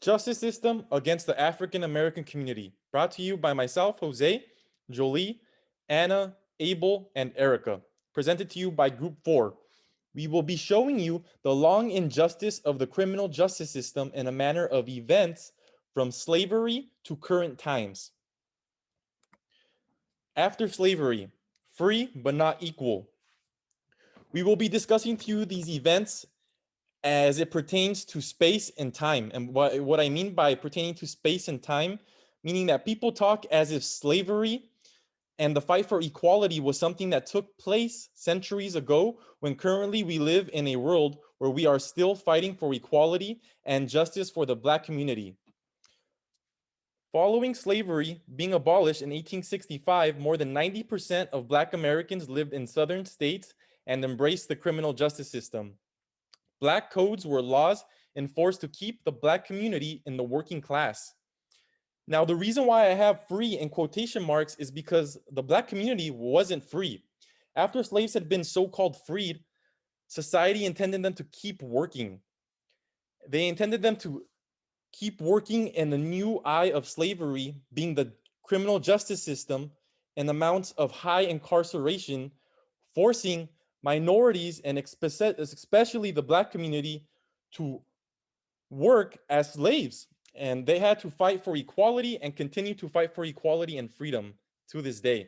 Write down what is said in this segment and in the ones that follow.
Justice System Against the African American Community, brought to you by myself, Jose, Jolie, Anna, Abel, and Erica, presented to you by Group 4. We will be showing you the long injustice of the criminal justice system in a manner of events from slavery to current times. After slavery, free but not equal. We will be discussing to you these events as it pertains to space and time. And what I mean by pertaining to space and time, meaning that people talk as if slavery and the fight for equality was something that took place centuries ago, when currently we live in a world where we are still fighting for equality and justice for the Black community. Following slavery being abolished in 1865, more than 90% of Black Americans lived in southern states and embraced the criminal justice system. Black codes were laws enforced to keep the Black community in the working class. Now, the reason why I have free in quotation marks is because the Black community wasn't free. After slaves had been so-called freed, society intended them to keep working. They intended them to keep working in the new eye of slavery, being the criminal justice system, and amounts of high incarceration, forcing minorities and especially the Black community to work as slaves. And they had to fight for equality and continue to fight for equality and freedom to this day.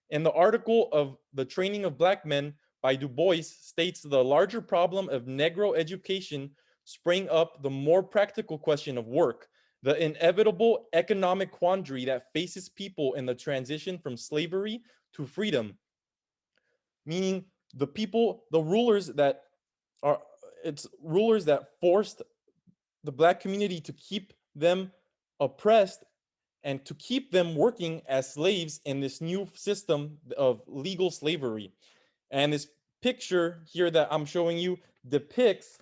In the article of The Training of Black Men by Du Bois states the larger problem of Negro education sprang up the more practical question of work, the inevitable economic quandary that faces people in the transition from slavery to freedom, meaning the rulers that are, it's rulers that forced the Black community to keep them oppressed and to keep them working as slaves in this new system of legal slavery. And this picture here that I'm showing you depicts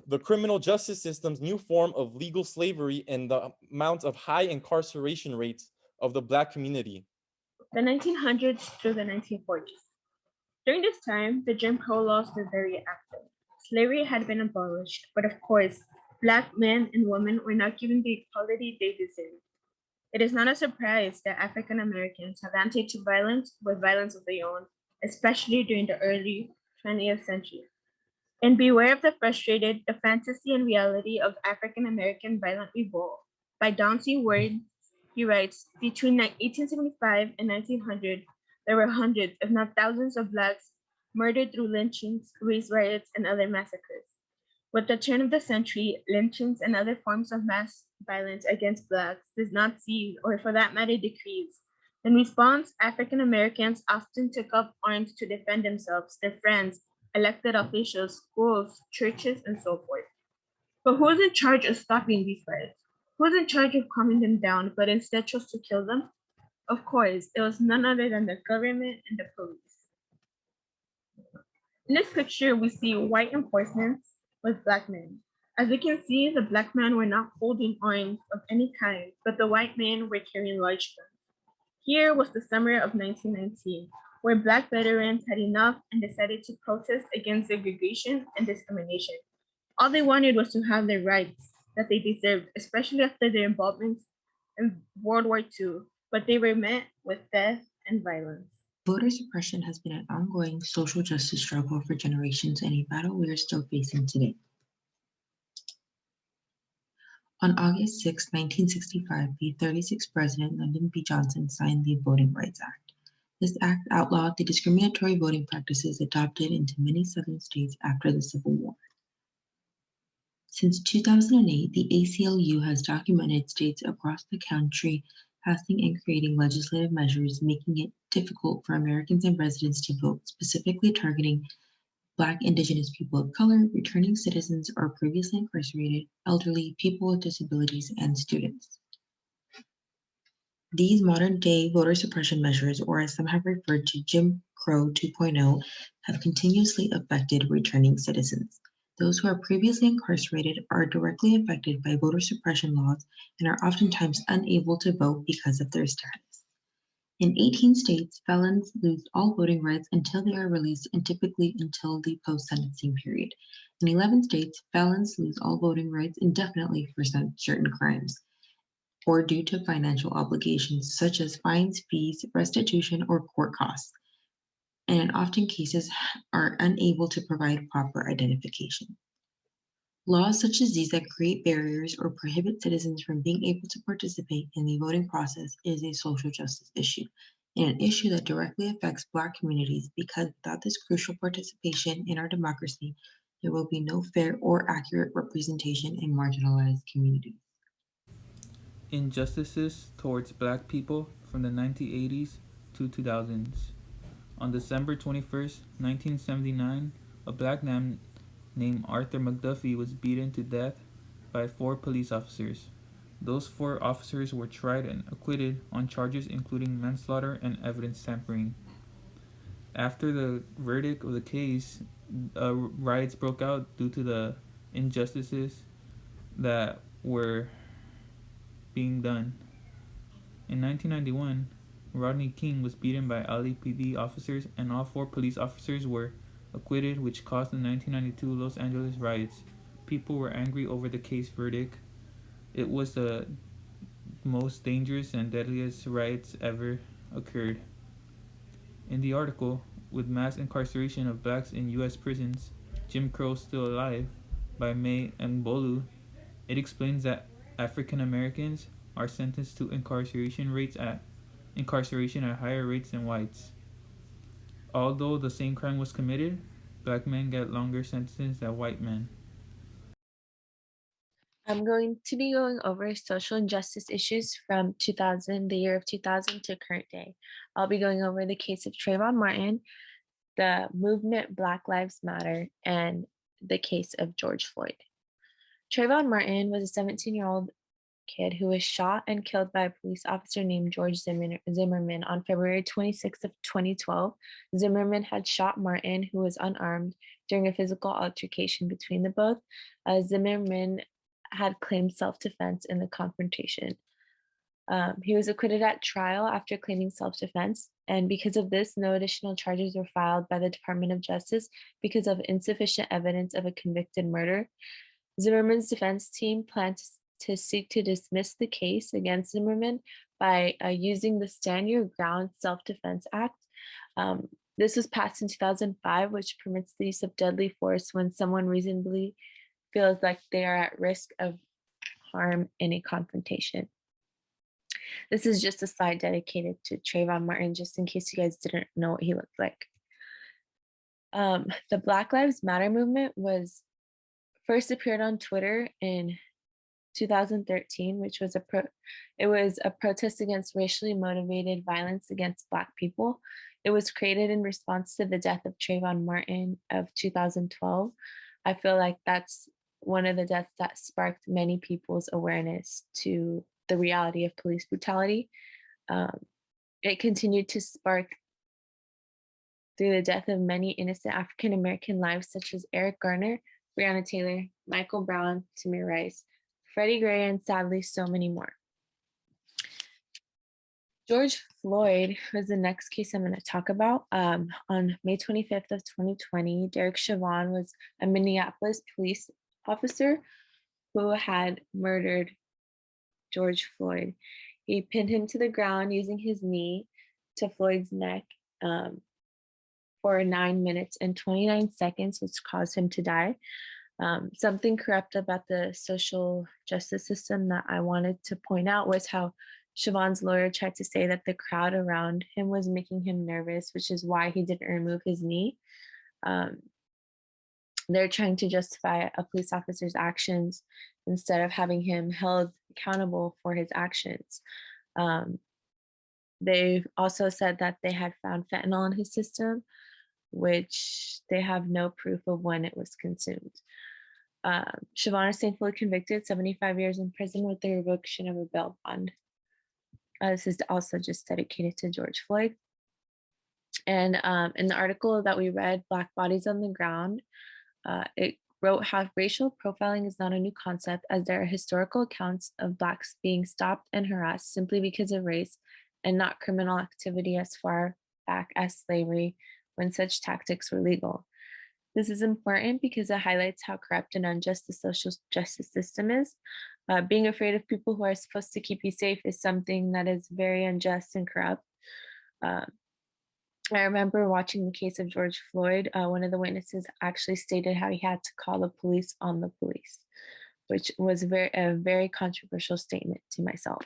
the criminal justice system's new form of legal slavery and the amount of high incarceration rates of the Black community. The 1900s through the 1940s. During this time, the Jim Crow laws were very active. Slavery had been abolished, but of course, Black men and women were not given the equality they deserved. It is not a surprise that African Americans have answered to violence with violence of their own, especially during the early 20th century. And beware of the frustrated, the fantasy and reality of African American violent revolt. By Downsy Ward, he writes, between 1875 and 1900, there were hundreds, if not thousands, of blacks murdered through lynchings, race riots, and other massacres. With the turn of the century, lynchings and other forms of mass violence against blacks does not cease, or for that matter, decrease. In response, African Americans often took up arms to defend themselves, their friends, elected officials, schools, churches, and so forth. But who's in charge of stopping these riots? Who's in charge of calming them down, but instead chose to kill them? Of course, it was none other than the government and the police. In this picture, we see white enforcements with black men. As we can see, the black men were not holding arms of any kind, but the white men were carrying large guns. Here was the summer of 1919, where black veterans had enough and decided to protest against segregation and discrimination. All they wanted was to have their rights that they deserved, especially after their involvement in World War II, but they were met with death and violence. Voter suppression has been an ongoing social justice struggle for generations and a battle we are still facing today. On August 6, 1965, the 36th President Lyndon B. Johnson signed the Voting Rights Act. This act outlawed the discriminatory voting practices adopted into many southern states after the Civil War. Since 2008, the ACLU has documented states across the country passing and creating legislative measures making it difficult for Americans and residents to vote, specifically targeting Black, Indigenous people of color, returning citizens, or previously incarcerated, elderly, people with disabilities, and students. These modern-day voter suppression measures, or as some have referred to Jim Crow 2.0, have continuously affected returning citizens. Those who are previously incarcerated are directly affected by voter suppression laws and are oftentimes unable to vote because of their status. In 18 states, felons lose all voting rights until they are released and typically until the post-sentencing period. In 11 states, felons lose all voting rights indefinitely for certain crimes or due to financial obligations such as fines, fees, restitution, or court costs, and in often cases are unable to provide proper identification. Laws such as these that create barriers or prohibit citizens from being able to participate in the voting process is a social justice issue, and an issue that directly affects Black communities because without this crucial participation in our democracy, there will be no fair or accurate representation in marginalized communities. Injustices towards Black people from the 1980s to 2000s. On December 21st, 1979, a Black man named Arthur McDuffie was beaten to death by 4 police officers. Those 4 officers were tried and acquitted on charges including manslaughter and evidence tampering. After the verdict of the case, riots broke out due to the injustices that were being done. In 1991, Rodney King was beaten by LAPD officers and all 4 police officers were acquitted, which caused the 1992 Los Angeles riots. People were angry over the case verdict. It was the most dangerous and deadliest riots ever occurred. In the article, With Mass Incarceration of Blacks in U.S. Prisons, Jim Crow Still Alive, by May Mbolu, it explains that African Americans are sentenced to incarceration at higher rates than whites. Although the same crime was committed, Black men get longer sentences than white men. I'm going to be going over social injustice issues from the year of 2000 to current day. I'll be going over the case of Trayvon Martin, the movement Black Lives Matter, and the case of George Floyd. Trayvon Martin was a 17-year-old kid who was shot and killed by a police officer named George Zimmerman on February 26th of 2012. Zimmerman had shot Martin, who was unarmed, during a physical altercation between the both. Zimmerman had claimed self-defense in the confrontation. He was acquitted at trial after claiming self-defense, and because of this, no additional charges were filed by the Department of Justice because of insufficient evidence of a convicted murder. Zimmerman's defense team planned to seek to dismiss the case against Zimmerman by using the Stand Your Ground Self-Defense Act. This was passed in 2005, which permits the use of deadly force when someone reasonably feels like they are at risk of harm in a confrontation. This is just a slide dedicated to Trayvon Martin, just in case you guys didn't know what he looked like. The Black Lives Matter movement was first appeared on Twitter in 2013, which was a protest against racially motivated violence against Black people. It was created in response to the death of Trayvon Martin of 2012. I feel like that's one of the deaths that sparked many people's awareness to the reality of police brutality. It continued to spark through the death of many innocent African American lives, such as Eric Garner, Breonna Taylor, Michael Brown, Tamir Rice, Freddie Gray, and sadly, so many more. George Floyd was the next case I'm going to talk about. On May 25th of 2020, Derek Chauvin was a Minneapolis police officer who had murdered George Floyd. He pinned him to the ground using his knee to Floyd's neck for 9 minutes and 29 seconds, which caused him to die. Something corrupt about the social justice system that I wanted to point out was how Chauvin's lawyer tried to say that the crowd around him was making him nervous, which is why he didn't remove his knee. They're trying to justify a police officer's actions instead of having him held accountable for his actions. They also said that they had found fentanyl in his system, which they have no proof of when it was consumed. Chauvin is thankfully convicted, 75 years in prison with the revocation of a bail bond. This is also just dedicated to George Floyd. And in the article that we read, Black Bodies on the Ground, it wrote how racial profiling is not a new concept, as there are historical accounts of Blacks being stopped and harassed simply because of race, and not criminal activity as far back as slavery when such tactics were legal. This is important because it highlights how corrupt and unjust the social justice system is. Being afraid of people who are supposed to keep you safe is something that is very unjust and corrupt. I remember watching the case of George Floyd. One of the witnesses actually stated how he had to call the police on the police, which was a very controversial statement to myself.